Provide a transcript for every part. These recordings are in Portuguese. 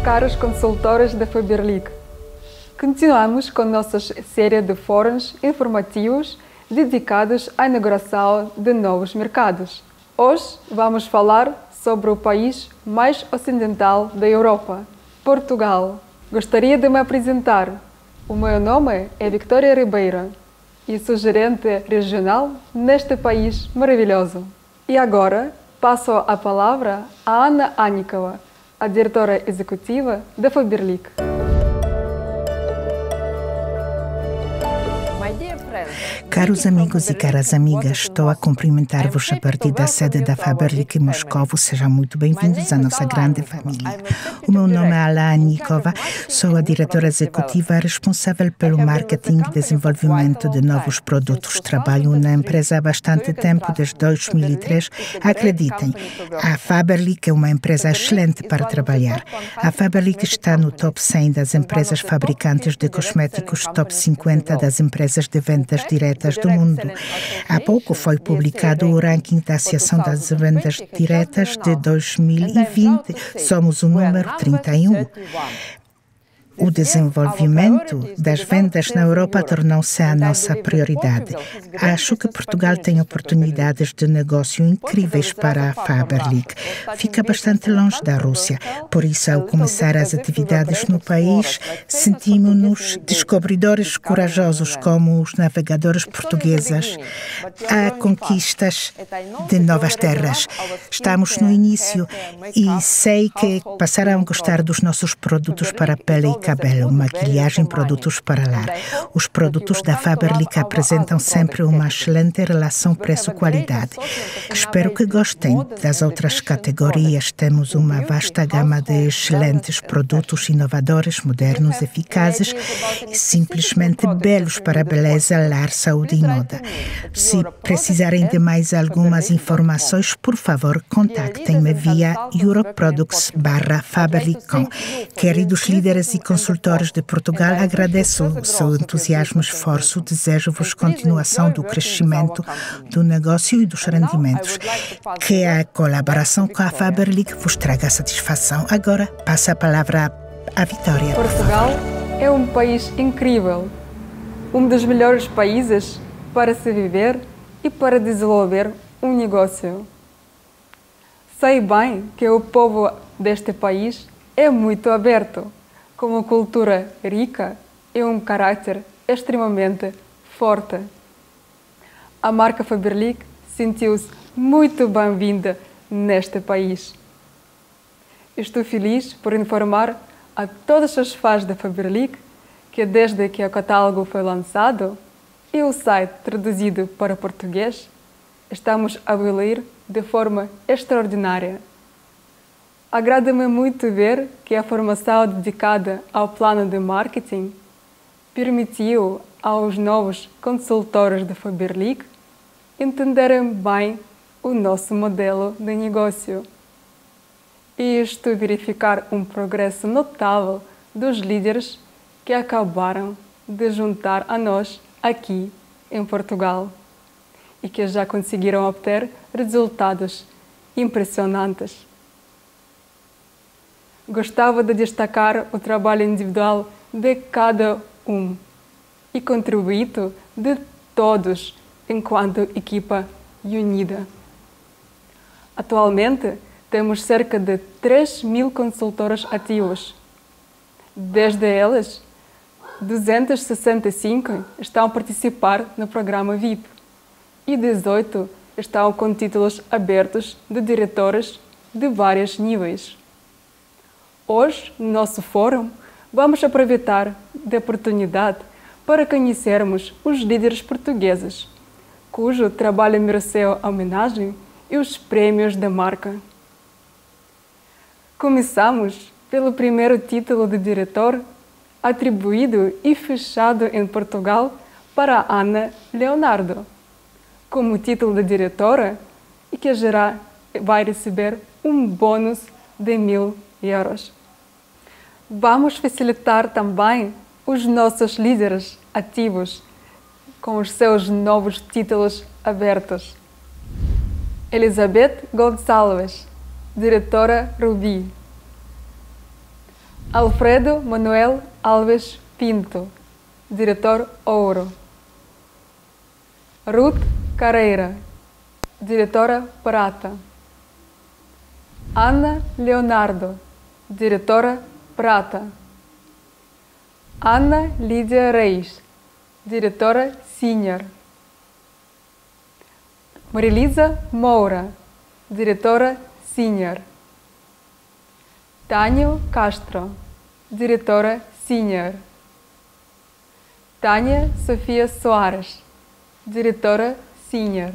caros consultores da Faberlic. Continuamos com nossa série de fóruns informativos dedicados à inauguração de novos mercados. Hoje vamos falar sobre o país mais ocidental da Europa, Portugal. Gostaria de me apresentar. O meu nome é Victoria Ribeiro e sou gerente regional neste país maravilhoso. E agora passo a palavra a Anna Annikova, a diretora executiva da Faberlic. Caros amigos e caras amigas, estou a cumprimentar-vos a partir da sede da Faberlic em Moscovo. Sejam muito bem-vindos à nossa grande família. O meu nome é Anna Annikova, sou a diretora executiva responsável pelo marketing e desenvolvimento de novos produtos. Trabalho na empresa há bastante tempo, desde 2003. Acreditem, a Faberlic é uma empresa excelente para trabalhar. A Faberlic está no top 100 das empresas fabricantes de cosméticos, top 50 das empresas de vendas diretas do mundo. Há pouco foi publicado o ranking da Associação das Vendas Diretas de 2020. Somos o número 31. O desenvolvimento das vendas na Europa tornou-se a nossa prioridade. Acho que Portugal tem oportunidades de negócio incríveis para a Faberlic. Fica bastante longe da Rússia, por isso, ao começar as atividades no país, sentimos-nos descobridores corajosos como os navegadores portugueses a conquistas de novas terras. Estamos no início e sei que passarão a gostar dos nossos produtos para a pele e cabelo, maquilhagem, produtos para lar. Os produtos da Faberlic apresentam sempre uma excelente relação preço-qualidade. Espero que gostem das outras categorias. Temos uma vasta gama de excelentes produtos inovadores, modernos, eficazes e simplesmente belos para beleza, lar, saúde e moda. Se precisarem de mais algumas informações, por favor, contactem-me via europroducts.faberlic.com. Queridos líderes e consultores de Portugal, agradeço o seu entusiasmo e esforço, desejo-vos continuação do crescimento do negócio e dos rendimentos. Que a colaboração com a Faberlic vos traga satisfação. Agora, passo a palavra à Vitória. Portugal é um país incrível, um dos melhores países para se viver e para desenvolver um negócio. Sei bem que o povo deste país é muito aberto, com uma cultura rica e um caráter extremamente forte. A marca Faberlic sentiu-se muito bem-vinda neste país. Estou feliz por informar a todos os fãs da Faberlic que desde que o catálogo foi lançado e o site traduzido para português, estamos a evoluir de forma extraordinária. Agrada-me muito ver que a formação dedicada ao plano de marketing permitiu aos novos consultores da Faberlic entenderem bem o nosso modelo de negócio. E estou a verificar um progresso notável dos líderes que acabaram de juntar a nós aqui em Portugal e que já conseguiram obter resultados impressionantes. Gostava de destacar o trabalho individual de cada um e contribuído de todos enquanto equipa unida. Atualmente, temos cerca de 3.000 consultores ativos. Desde eles, 265 estão a participar no programa VIP e 18 estão com títulos abertos de diretores de vários níveis. Hoje, no nosso fórum, vamos aproveitar da oportunidade para conhecermos os líderes portugueses, cujo trabalho mereceu a homenagem e os prêmios da marca. Começamos pelo primeiro título de diretor, atribuído e fechado em Portugal para Ana Leonardo, como título de diretora e que vai receber um bônus de 1.000 euros. Vamos facilitar também os nossos líderes ativos com os seus novos títulos abertos. Elizabeth Gonçalves, diretora Rubi. Alfredo Manuel Alves Pinto, diretor ouro. Ruth Carreira, diretora prata. Ana Leonardo, diretora prata. Ana Lídia Reis, diretora sênior. Marilisa Moura, diretora sênior. Tânio Castro, diretora sênior. Tânia Sofia Soares, diretora sênior.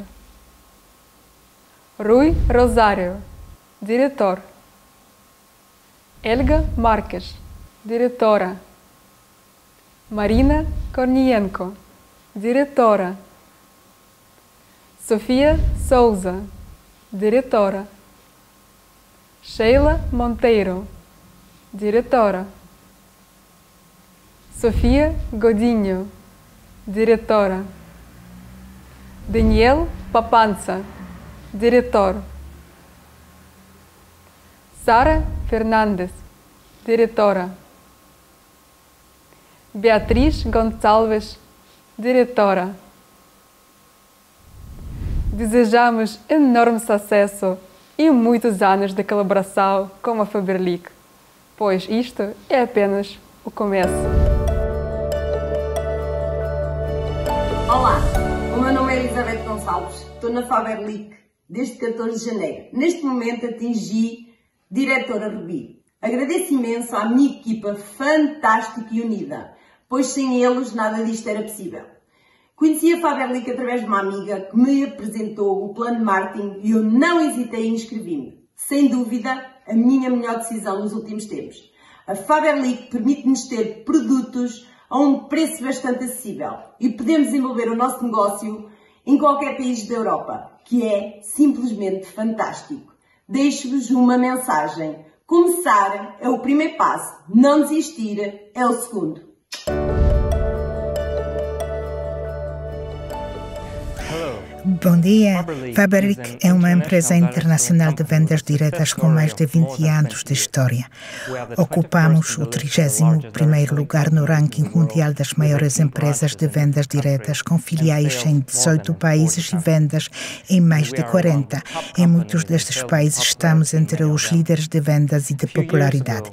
Rui Rosário, diretor. Elga Marques, diretora. Marina Kornienko, diretora. Sofia Souza, diretora. Sheila Monteiro, diretora. Sofia Godinho, diretora. Daniel Papança, diretor. Sara Fernandes, diretora. Beatriz Gonçalves, diretora. Desejamos enorme sucesso e muitos anos de colaboração com a Faberlic, pois isto é apenas o começo. Olá, o meu nome é Elizabeth Gonçalves, estou na Faberlic desde 14 de janeiro. Neste momento atingi diretora Rubi. Agradeço imenso à minha equipa fantástica e unida, pois sem eles nada disto era possível. Conheci a Faberlic através de uma amiga que me apresentou o plano de marketing e eu não hesitei em inscrever-me. Sem dúvida, a minha melhor decisão nos últimos tempos. A Faberlic permite-nos ter produtos a um preço bastante acessível e podemos desenvolver o nosso negócio em qualquer país da Europa, que é simplesmente fantástico. Deixo-vos uma mensagem. Começar é o primeiro passo, não desistir é o segundo. Bom dia. Faberlic é uma empresa internacional de vendas diretas com mais de 20 anos de história. Ocupamos o 31º lugar no ranking mundial das maiores empresas de vendas diretas, com filiais em 18 países e vendas em mais de 40. Em muitos destes países estamos entre os líderes de vendas e de popularidade.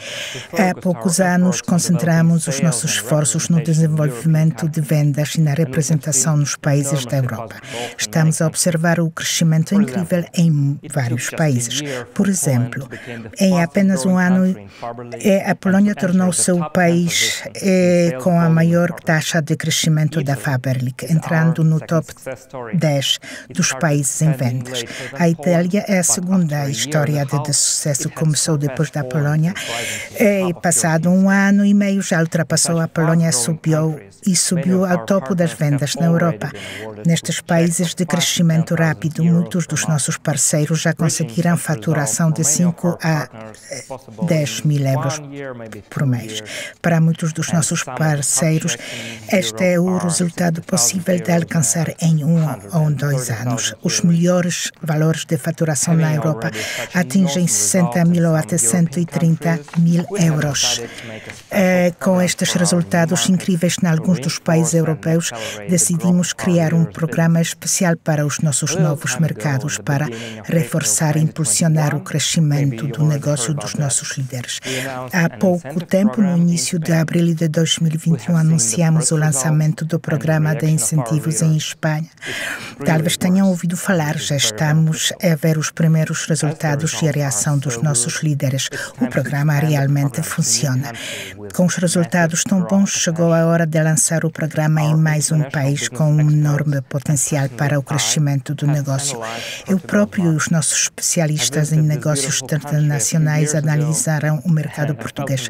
Há poucos anos concentramos os nossos esforços no desenvolvimento de vendas e na representação nos países da Europa. Estamos a observar o crescimento incrível em vários países. Por exemplo, em apenas um ano, a Polónia tornou-se o país com a maior taxa de crescimento da Faberlic, entrando no top 10 dos países em vendas. A Itália é a segunda. A história de sucesso começou depois da Polónia e, passado um ano e meio, já ultrapassou a Polónia e subiu ao topo das vendas na Europa. Nestes países de crescimento rápido, muitos dos nossos parceiros já conseguiram faturação de 5 a 10 mil euros por mês. Para muitos dos nossos parceiros, este é o resultado possível de alcançar em 1 ou 2 anos. Os melhores valores de faturação na Europa atingem 60 mil ou até 130 mil euros. Com estes resultados incríveis em alguns dos países europeus, decidimos criar um programa especial para os nossos novos mercados, para reforçar e impulsionar o crescimento do negócio dos nossos líderes. Há pouco tempo, no início de abril de 2021, anunciamos o lançamento do programa de incentivos em Espanha. Talvez tenham ouvido falar, já estamos a ver os primeiros resultados e a reação dos nossos líderes. O programa realmente funciona. Com os resultados tão bons, chegou a hora de lançar o programa em mais um país com um enorme potencial para o crescimento do negócio. Eu próprio e os nossos especialistas em negócios internacionais analisaram o mercado português.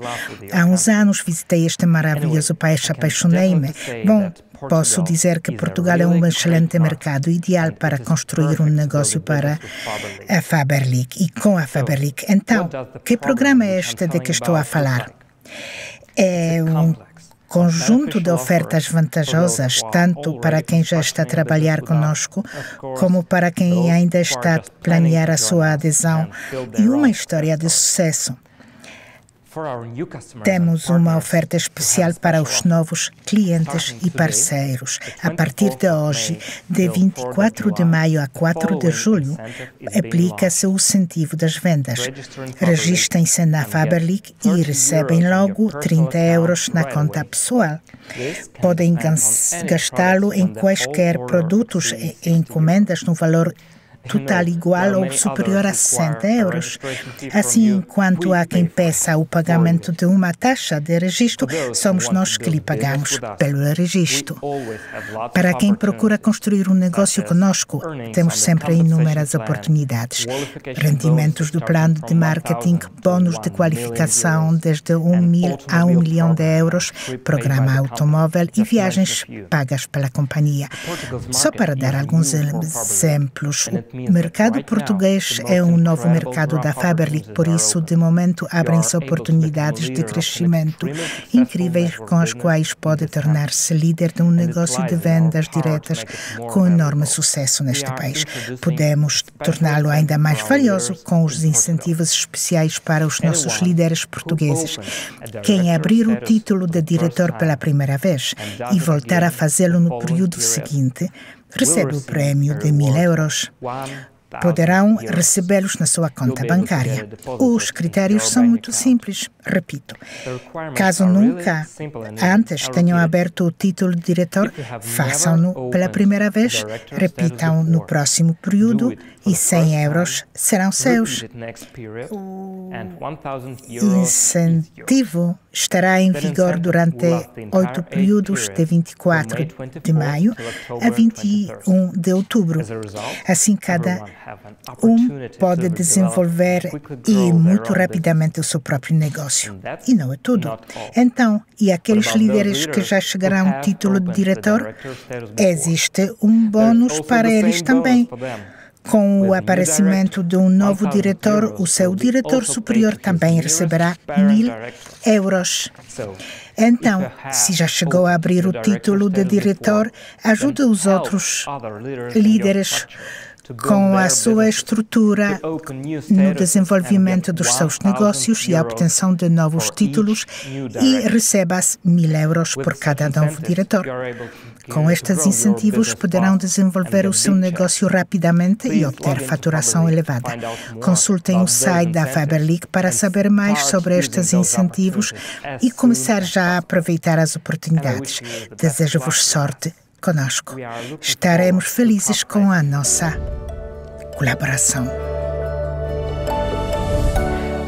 Há uns anos visitei este maravilhoso país, apaixonei-me. Bom, posso dizer que Portugal é um excelente mercado ideal para construir um negócio para a Faberlic e com a Faberlic. Então, que programa é este de que estou a falar? É um conjunto de ofertas vantajosas, tanto para quem já está a trabalhar conosco, como para quem ainda está a planear a sua adesão, e uma história de sucesso. Temos uma oferta especial para os novos clientes e parceiros. A partir de hoje, de 24 de maio a 4 de julho, aplica-se o incentivo das vendas. Registrem-se na Faberlic e recebem logo 30 euros na conta pessoal. Podem gastá-lo em quaisquer produtos e encomendas no valor total igual ou superior a 60 euros. Assim, enquanto há quem peça o pagamento de uma taxa de registro, somos nós que lhe pagamos pelo registro. Para quem procura construir um negócio conosco, temos sempre inúmeras oportunidades. Rendimentos do plano de marketing, bônus de qualificação desde 1.000 a 1 milhão de euros, programa automóvel e viagens pagas pela companhia. Só para dar alguns exemplos, o mercado português é um novo mercado da Faberlic, por isso, de momento, abrem-se oportunidades de crescimento incríveis com as quais pode tornar-se líder de um negócio de vendas diretas com enorme sucesso neste país. Podemos torná-lo ainda mais valioso com os incentivos especiais para os nossos líderes portugueses. Quem abrir o título de diretor pela primeira vez e voltar a fazê-lo no período seguinte, recebe o prêmio de 1.000 euros. Poderão recebê-los na sua conta bancária. Os critérios são muito simples, repito. Caso nunca antes tenham aberto o título de diretor, façam-no pela primeira vez, repitam no próximo período e 100 euros serão seus. O incentivo estará em vigor durante 8 períodos de 24 de maio a 21 de outubro. Assim, cada pode desenvolver e muito rapidamente o seu próprio negócio. E não é tudo. Então, e aqueles líderes que já chegarão ao título de diretor, existe um bônus para eles também. Com o aparecimento de um novo diretor, o seu diretor superior também receberá 1.000 euros. Então, se já chegou a abrir o título de diretor, ajude os outros líderes com a sua estrutura no desenvolvimento dos seus negócios e a obtenção de novos títulos e receba 1.000 euros por cada novo diretor. Com estes incentivos, poderão desenvolver o seu negócio rapidamente e obter faturação elevada. Consultem o site da Faberlic para saber mais sobre estes incentivos e começar já a aproveitar as oportunidades. Desejo-vos sorte conosco. Estaremos felizes com a nossa colaboração.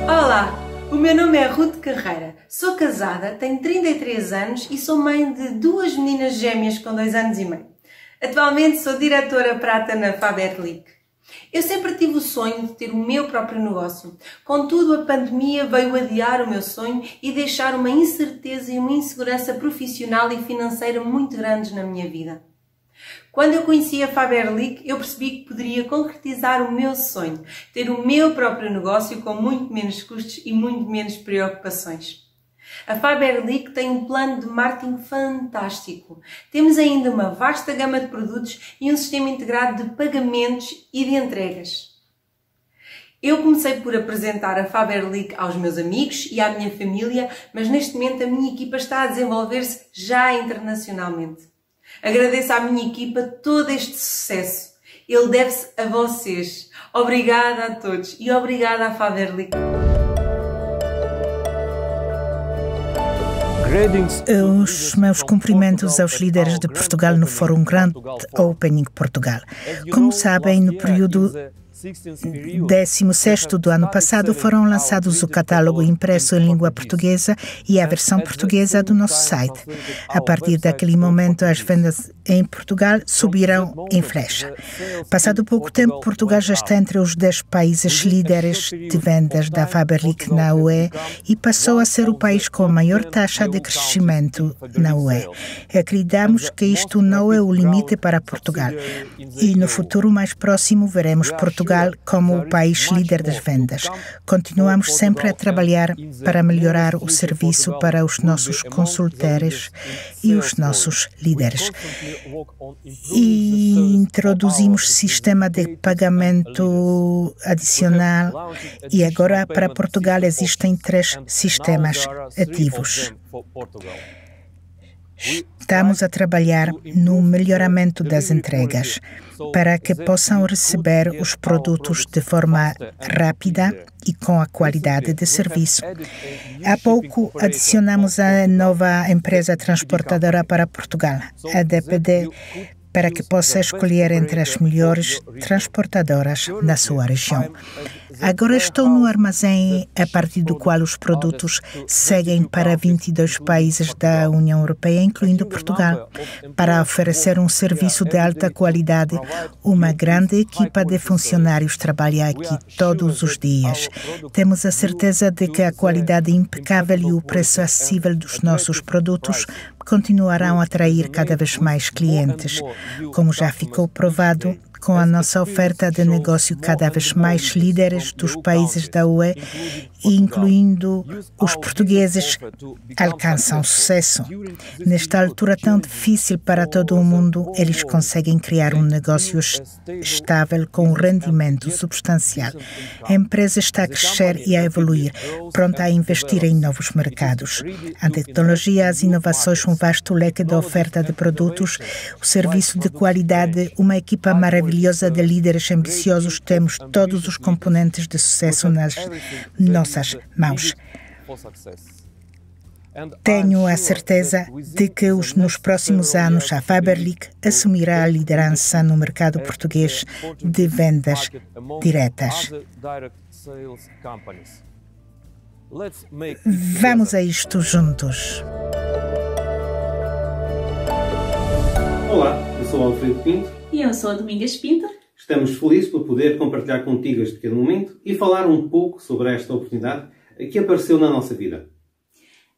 Olá, o meu nome é Ruth Carreira, sou casada, tenho 33 anos e sou mãe de 2 meninas gêmeas com 2 anos e meio. Atualmente sou diretora prata na Faberlic. Eu sempre tive o sonho de ter o meu próprio negócio. Contudo, a pandemia veio adiar o meu sonho e deixar uma incerteza e uma insegurança profissional e financeira muito grandes na minha vida. Quando eu conheci a Faberlic, eu percebi que poderia concretizar o meu sonho, ter o meu próprio negócio com muito menos custos e muito menos preocupações. A Faberlic tem um plano de marketing fantástico. Temos ainda uma vasta gama de produtos e um sistema integrado de pagamentos e de entregas. Eu comecei por apresentar a Faberlic aos meus amigos e à minha família, mas neste momento a minha equipa está a desenvolver-se já internacionalmente. Agradeço à minha equipa todo este sucesso. Ele deve-se a vocês. Obrigada a todos e obrigada à Faberlic. Os meus cumprimentos aos líderes de Portugal no Fórum Grand Opening Portugal. Como sabem, no período 16º do ano passado foram lançados o catálogo impresso em língua portuguesa e a versão portuguesa do nosso site. A partir daquele momento, as vendas em Portugal subiram em flecha. Passado pouco tempo, Portugal já está entre os 10 países líderes de vendas da Faberlic na UE e passou a ser o país com a maior taxa de crescimento na UE. Acreditamos que isto não é o limite para Portugal e no futuro mais próximo veremos Portugal Portugal como o país líder das vendas. Continuamos sempre a trabalhar para melhorar o serviço para os nossos consultores e os nossos líderes. E introduzimos sistema de pagamento adicional e agora para Portugal existem 3 sistemas ativos. Estamos a trabalhar no melhoramento das entregas para que possam receber os produtos de forma rápida e com a qualidade de serviço. Há pouco adicionamos a nova empresa transportadora para Portugal, a DPD, para que possa escolher entre as melhores transportadoras da sua região. Agora estou no armazém a partir do qual os produtos seguem para 22 países da União Europeia, incluindo Portugal, para oferecer um serviço de alta qualidade. Uma grande equipa de funcionários trabalha aqui todos os dias. Temos a certeza de que a qualidade impecável e o preço acessível dos nossos produtos continuarão a atrair cada vez mais clientes, como já ficou provado com a nossa oferta de negócio cada vez mais líderes dos países da UE, incluindo os portugueses, alcançam sucesso. Nesta altura tão difícil para todo o mundo, eles conseguem criar um negócio estável com um rendimento substancial. A empresa está a crescer e a evoluir, pronta a investir em novos mercados. A tecnologia, as inovações, um vasto leque de oferta de produtos, o serviço de qualidade, uma equipa maravilhosa de líderes ambiciosos. Temos todos os componentes de sucesso nas nossas mãos. Tenho a certeza de que nos próximos anos a Faberlic assumirá a liderança no mercado português de vendas diretas. Vamos a isto juntos. Olá, eu sou o Alfredo Pinto. E eu sou a Domingas Pinto. Estamos felizes por poder compartilhar contigo este pequeno momento e falar um pouco sobre esta oportunidade que apareceu na nossa vida.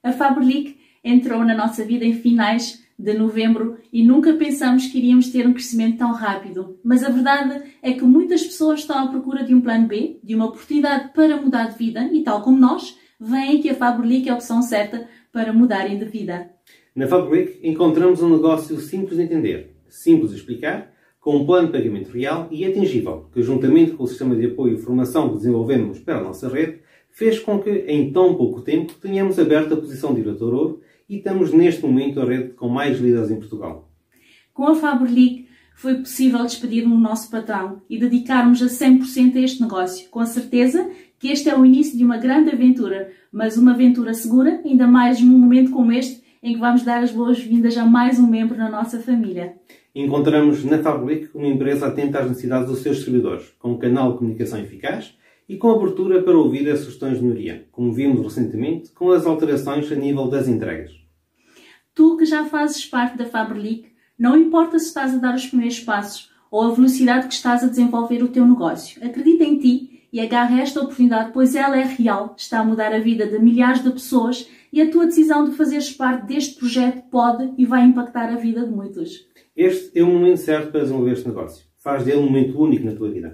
A Faberlic entrou na nossa vida em finais de novembro e nunca pensamos que iríamos ter um crescimento tão rápido. Mas a verdade é que muitas pessoas estão à procura de um plano B, de uma oportunidade para mudar de vida e, tal como nós, veem que a Faberlic é a opção certa para mudarem de vida. Na Faberlic encontramos um negócio simples de entender, simples de explicar, com um plano de pagamento real e atingível, que juntamente com o sistema de apoio e formação que desenvolvemos para a nossa rede, fez com que, em tão pouco tempo, tenhamos aberto a posição de diretor ouro e estamos neste momento a rede com mais líderes em Portugal. Com a Faberlic foi possível despedirmos o nosso patrão e dedicarmos a 100% a este negócio, com a certeza que este é o início de uma grande aventura, mas uma aventura segura, ainda mais num momento como este, em que vamos dar as boas-vindas a mais um membro na nossa família. Encontramos na Faberlic uma empresa atenta às necessidades dos seus servidores, com um canal de comunicação eficaz e com abertura para ouvir as sugestões de melhoria, como vimos recentemente com as alterações a nível das entregas. Tu que já fazes parte da Faberlic, não importa se estás a dar os primeiros passos ou a velocidade que estás a desenvolver o teu negócio. Acredita em ti e agarra esta oportunidade, pois ela é real, está a mudar a vida de milhares de pessoas e a tua decisão de fazeres parte deste projeto pode e vai impactar a vida de muitos. Este é o momento certo para desenvolver este negócio. Faz dele um momento único na tua vida.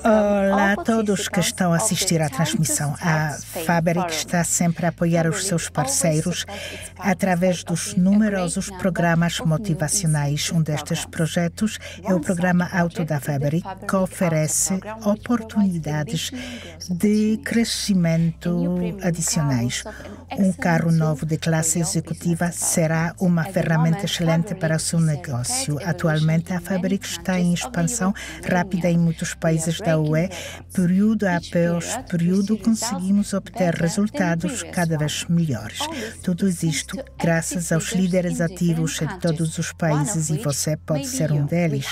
Olá a todos que estão a assistir à transmissão. A Faberlic está sempre a apoiar os seus parceiros através dos numerosos programas motivacionais. Um destes projetos é o programa Auto da Faberlic, que oferece oportunidades de crescimento adicionais. Um carro novo de classe executiva será uma ferramenta excelente para o seu negócio. Atualmente, a Faberlic está em expansão rápida em muitos países da UE. Período após período, conseguimos obter resultados cada vez melhores. Tudo isto graças aos líderes ativos de todos os países e você pode ser um deles.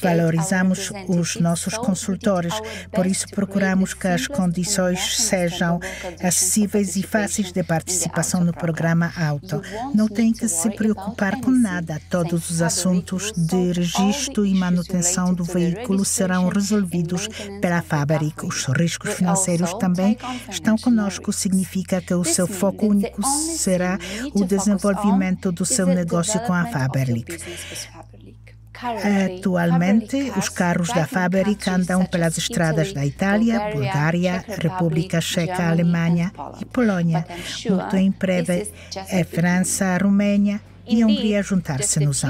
Valorizamos os nossos consultores, por isso procuramos que as condições sejam acessíveis e fáceis de participação no programa Auto. Não tem que se preocupar com nada. Todos os assuntos de registro e manutenção do veículo serão resolvidos desenvolvidos pela Faberlic. Os riscos financeiros também estão conosco, significa que o seu foco único será o desenvolvimento do seu negócio com a Faberlic. Atualmente, os carros da Faberlic andam pelas estradas da Itália, Bulgária, República Checa, Alemanha e Polônia. Muito em breve, a França, a Romênia e a Hungria juntar-se-nos.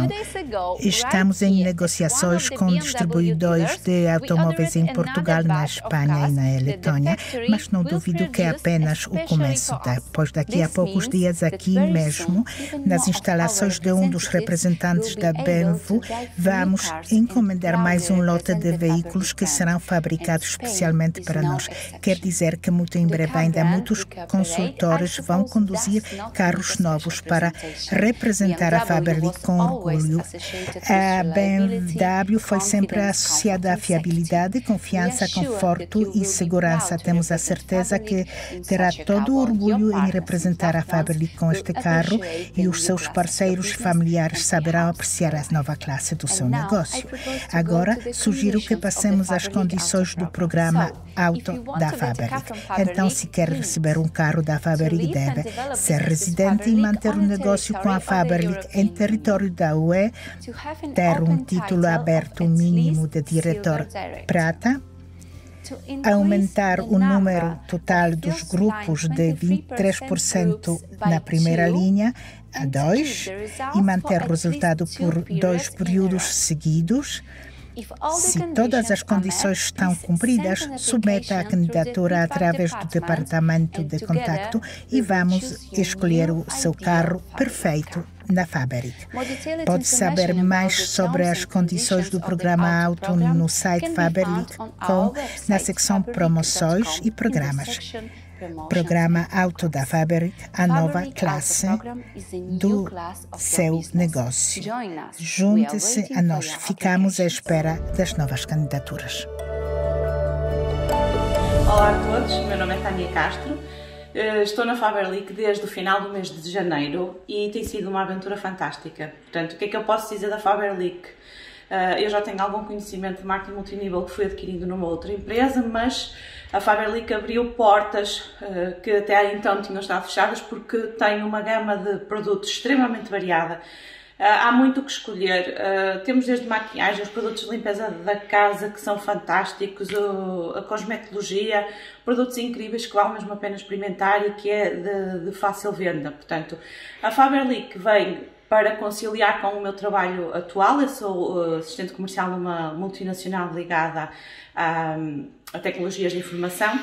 Estamos em negociações com distribuidores de automóveis em Portugal, na Espanha e na Letônia, mas não duvido que é apenas o começo, pois daqui a poucos dias aqui mesmo, nas instalações de um dos representantes da BMW, vamos encomendar mais um lote de veículos que serão fabricados especialmente para nós. Quer dizer que muito em breve ainda muitos consultores vão conduzir carros novos para representar a Faberlic com orgulho. A BMW foi sempre associada à fiabilidade, confiança, conforto e segurança. Temos a certeza que terá todo o orgulho em representar a Faberlic com este carro e os seus parceiros e familiares saberão apreciar a nova classe do seu negócio. Agora, sugiro que passemos às condições do programa Auto da Faberlic. Então, se quer receber um carro da Faberlic, deve ser residente e manter o negócio com a Faberlic em território da UE, ter um título aberto mínimo de diretor prata, aumentar o número total dos grupos de 23% na primeira linha a 2 e manter o resultado por 2 períodos seguidos. Se todas as condições estão cumpridas, submeta a candidatura através do departamento de contacto e vamos escolher o seu carro perfeito na Faberlic. Pode saber mais sobre as condições do programa Auto no site Faberlic.com, na secção Promoções e Programas. Programa Auto da Faberlic, a nova classe do seu negócio. Junte-se a nós. Ficamos à espera das novas candidaturas. Olá a todos, meu nome é Tânia Castro. Estou na Faberlic desde o final do mês de janeiro e tem sido uma aventura fantástica. Portanto, o que é que eu posso dizer da Faberlic? Eu já tenho algum conhecimento de marketing multinível que fui adquirindo numa outra empresa, mas a Faberlic abriu portas que até então tinham estado fechadas porque tem uma gama de produtos extremamente variada. Há muito o que escolher. Temos desde maquiagem, os produtos de limpeza da casa que são fantásticos, a cosmetologia, produtos incríveis que vale mesmo a pena experimentar e que é de fácil venda. Portanto, a Faberlic vem para conciliar com o meu trabalho atual. Eu sou assistente comercial numa multinacional ligada a tecnologias de informação.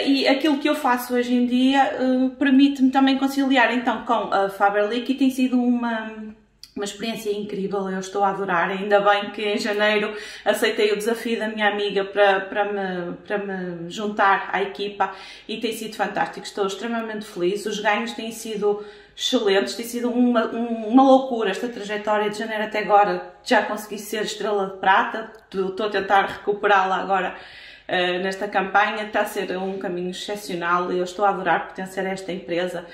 E aquilo que eu faço hoje em dia permite-me também conciliar então com a Faberlic e tem sido uma experiência incrível, eu estou a adorar. Ainda bem que em janeiro aceitei o desafio da minha amiga para me juntar à equipa e tem sido fantástico, estou extremamente feliz, os ganhos têm sido excelentes, tem sido uma loucura esta trajetória de janeiro até agora, já consegui ser estrela de prata, estou a tentar recuperá-la agora nesta campanha, está a ser um caminho excepcional e eu estou a adorar pertencer a esta empresa.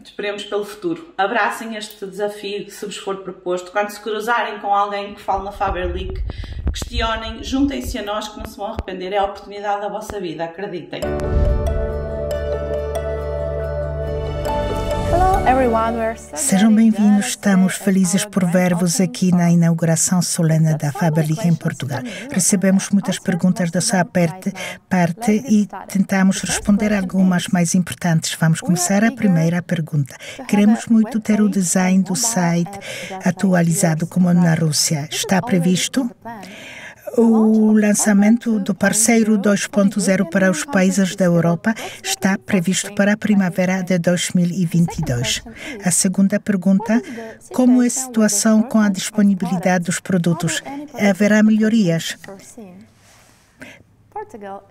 Esperemos pelo futuro. Abracem este desafio se vos for proposto. Quando se cruzarem com alguém que fale na Faberlic, questionem, juntem-se a nós que não se vão arrepender, é a oportunidade da vossa vida, acreditem. Sejam bem-vindos, estamos felizes por ver-vos aqui na inauguração solene da Faberlic em Portugal. Recebemos muitas perguntas da sua parte e tentamos responder algumas mais importantes. Vamos começar a primeira pergunta. Queremos muito ter o design do site atualizado como na Rússia. Está previsto? O lançamento do parceiro 2.0 para os países da Europa está previsto para a primavera de 2022. A segunda pergunta: como é a situação com a disponibilidade dos produtos? Haverá melhorias?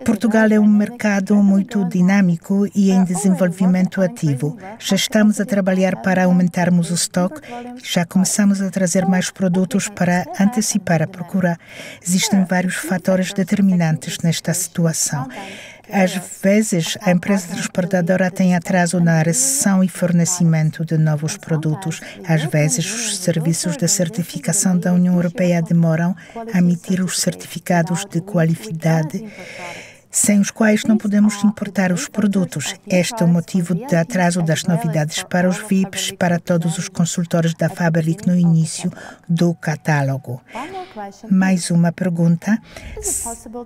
Portugal é um mercado muito dinâmico e em desenvolvimento ativo. Já estamos a trabalhar para aumentarmos o estoque, já começamos a trazer mais produtos para antecipar a procura. Existem vários fatores determinantes nesta situação. Às vezes, a empresa transportadora tem atraso na recepção e fornecimento de novos produtos. Às vezes, os serviços de certificação da União Europeia demoram a emitir os certificados de qualidade, sem os quais não podemos importar os produtos. Este é o motivo do atraso das novidades para os VIPs, para todos os consultores da Faberlic no início do catálogo. Mais uma pergunta.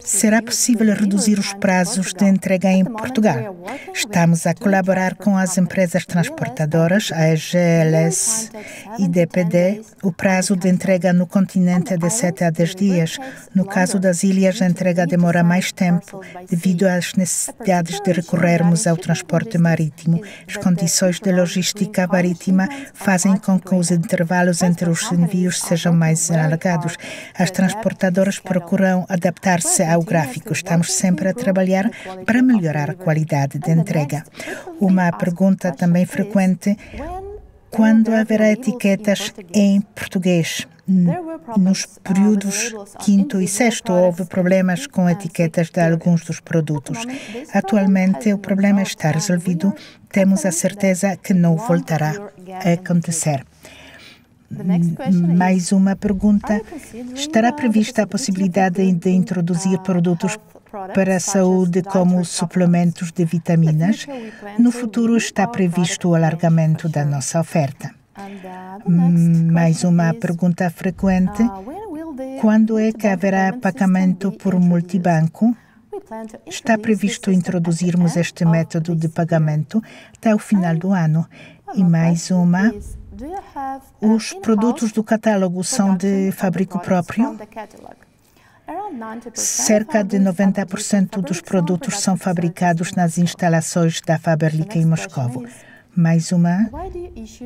Será possível reduzir os prazos de entrega em Portugal? Estamos a colaborar com as empresas transportadoras, a GLS e DPD. O prazo de entrega no continente é de 7 a 10 dias. No caso das ilhas, a entrega demora mais tempo, devido às necessidades de recorrermos ao transporte marítimo. As condições de logística marítima fazem com que os intervalos entre os envios sejam mais alargados. As transportadoras procuram adaptar-se ao gráfico. Estamos sempre a trabalhar para melhorar a qualidade de entrega. Uma pergunta também frequente: quando haverá etiquetas em português? Nos períodos 5º e 6º houve problemas com etiquetas de alguns dos produtos. Atualmente o problema está resolvido. Temos a certeza que não voltará a acontecer. Mais uma pergunta. Estará prevista a possibilidade de introduzir produtos para a saúde como suplementos de vitaminas? No futuro está previsto o alargamento da nossa oferta. Mais uma pergunta frequente. Quando é que haverá pagamento por multibanco? Está previsto introduzirmos este método de pagamento até o final do ano. E mais uma. Os produtos do catálogo são de fabrico próprio? Cerca de 90% dos produtos são fabricados nas instalações da Faberlic em Moscovo. Mais uma.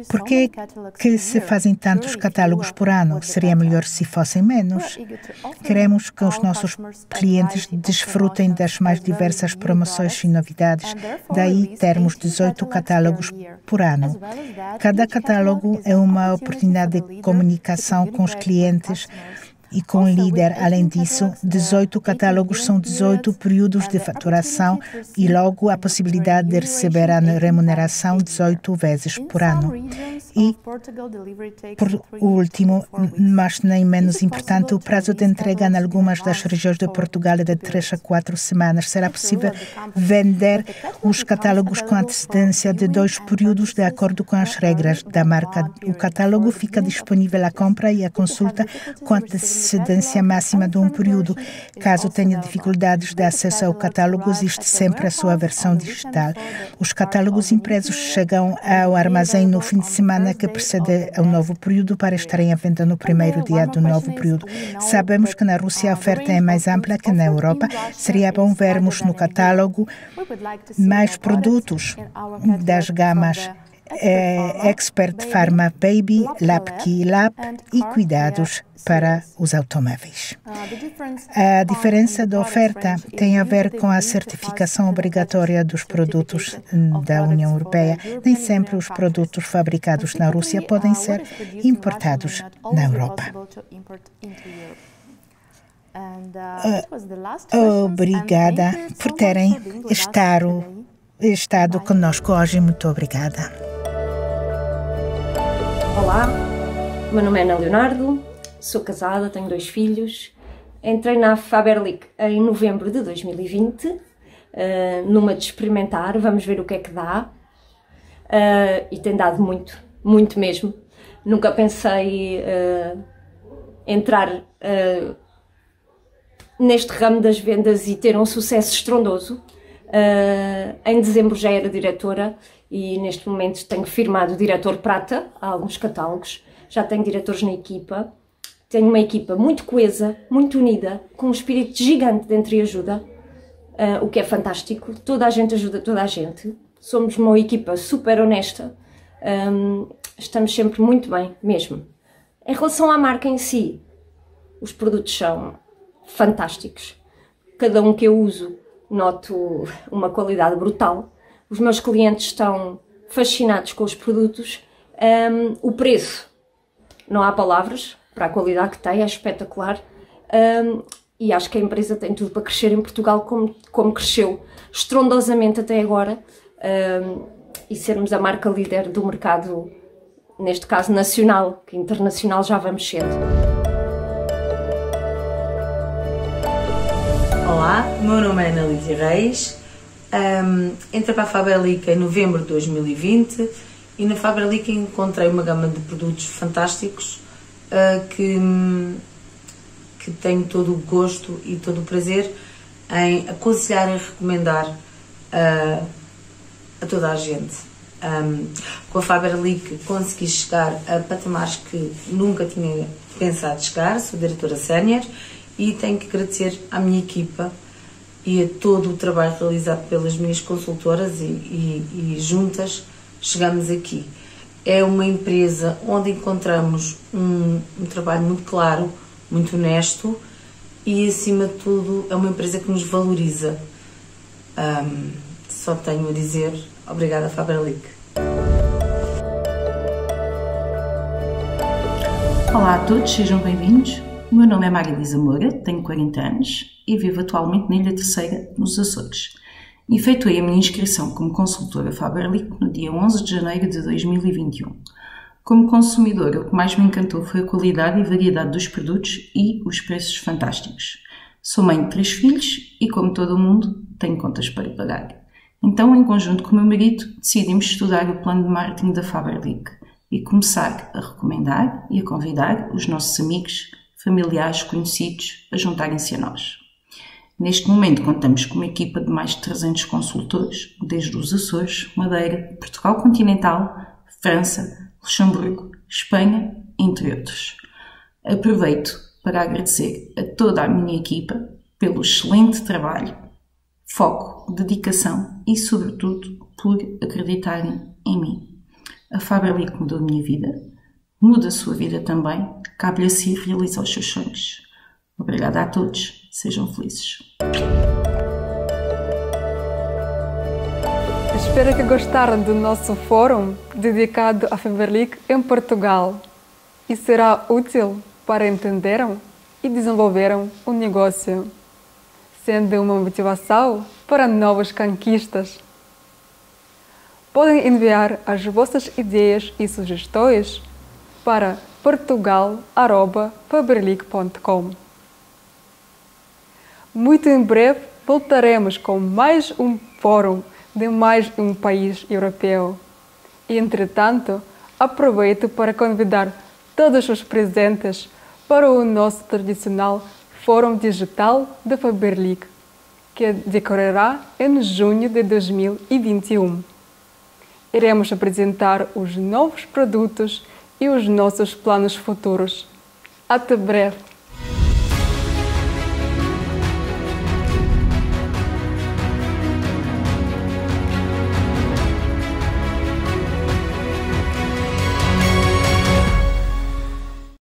Por que se fazem tantos catálogos por ano? Seria melhor se fossem menos. Queremos que os nossos clientes desfrutem das mais diversas promoções e novidades. Daí termos 18 catálogos por ano. Cada catálogo é uma oportunidade de comunicação com os clientes e com o líder. Além disso, 18 catálogos são 18 períodos de faturação e logo a possibilidade de receber a remuneração 18 vezes por ano. E, por último, mas nem menos importante, o prazo de entrega em algumas das regiões de Portugal é de 3 a 4 semanas. Será possível vender os catálogos com antecedência de 2 períodos de acordo com as regras da marca. O catálogo fica disponível à compra e à consulta com antecedência máxima de um período. Caso tenha dificuldades de acesso ao catálogo, existe sempre a sua versão digital. Os catálogos impressos chegam ao armazém no fim de semana que precede ao novo período para estarem à venda no primeiro dia do novo período. Sabemos que na Rússia a oferta é mais ampla que na Europa. Seria bom vermos no catálogo mais produtos das gamas Expert Pharma Baby, Lapkey Lab e cuidados para os automóveis. A diferença da oferta tem a ver com a certificação obrigatória dos produtos da União Europeia. Nem sempre os produtos fabricados na Rússia podem ser importados na Europa. Obrigada por terem estado conosco hoje. Muito obrigada. Olá, meu nome é Ana Leonardo, sou casada, tenho 2 filhos. Entrei na Faberlic em novembro de 2020, numa de experimentar, vamos ver o que é que dá. E tem dado muito, muito mesmo. Nunca pensei entrar neste ramo das vendas e ter um sucesso estrondoso. Em dezembro já era diretora e neste momento tenho firmado diretor prata a alguns catálogos. Já tenho diretores na equipa. Tenho uma equipa muito coesa, muito unida, com um espírito gigante de entreajuda, o que é fantástico. Toda a gente ajuda toda a gente. Somos uma equipa super honesta. Estamos sempre muito bem, mesmo. Em relação à marca em si, os produtos são fantásticos. Cada um que eu uso noto uma qualidade brutal. Os meus clientes estão fascinados com os produtos. O preço, não há palavras para a qualidade que tem, é espetacular. e acho que a empresa tem tudo para crescer em Portugal como cresceu estrondosamente até agora, e sermos a marca líder do mercado, neste caso nacional, que internacional já vamos sendo. Olá, o meu nome é Ana Lídia Reis, entrei para a Faberlic em novembro de 2020 e na Faberlic encontrei uma gama de produtos fantásticos que tenho todo o gosto e todo o prazer em aconselhar e recomendar a toda a gente. Com a Faberlic consegui chegar a patamares que nunca tinha pensado chegar, sou diretora sénior e tenho que agradecer à minha equipa e a todo o trabalho realizado pelas minhas consultoras e juntas chegamos aqui. É uma empresa onde encontramos um trabalho muito claro, muito honesto e, acima de tudo, é uma empresa que nos valoriza. Só tenho a dizer obrigada, Faberlic. Olá a todos, sejam bem-vindos. O meu nome é Maria Elisa Moura, tenho 40 anos e vivo atualmente na Ilha Terceira, nos Açores. Efetuei a minha inscrição como consultora Faberlic no dia 11 de janeiro de 2021. Como consumidora, o que mais me encantou foi a qualidade e variedade dos produtos e os preços fantásticos. Sou mãe de 3 filhos e, como todo o mundo, tenho contas para pagar. Então, em conjunto com o meu marido, decidimos estudar o plano de marketing da Faberlic e começar a recomendar e a convidar os nossos amigos, familiares, conhecidos a juntarem-se a nós. Neste momento contamos com uma equipa de mais de 300 consultores, desde os Açores, Madeira, Portugal continental, França, Luxemburgo, Espanha, entre outros. Aproveito para agradecer a toda a minha equipa pelo excelente trabalho, foco, dedicação e, sobretudo, por acreditarem em mim. A Faberlic mudou a minha vida, muda a sua vida também, cabe-lhe a si realizar os seus sonhos. Obrigada a todos, sejam felizes. Espero que gostaram do nosso fórum dedicado à Faberlic em Portugal e será útil para entenderem e desenvolverem o negócio, sendo uma motivação para novas conquistas. Podem enviar as vossas ideias e sugestões para portugal@faberlic.com. Muito em breve voltaremos com mais um fórum de mais um país europeu. Entretanto, aproveito para convidar todos os presentes para o nosso tradicional Fórum Digital da Faberlic, que decorrerá em junho de 2021. Iremos apresentar os novos produtos e os nossos planos futuros. Até breve!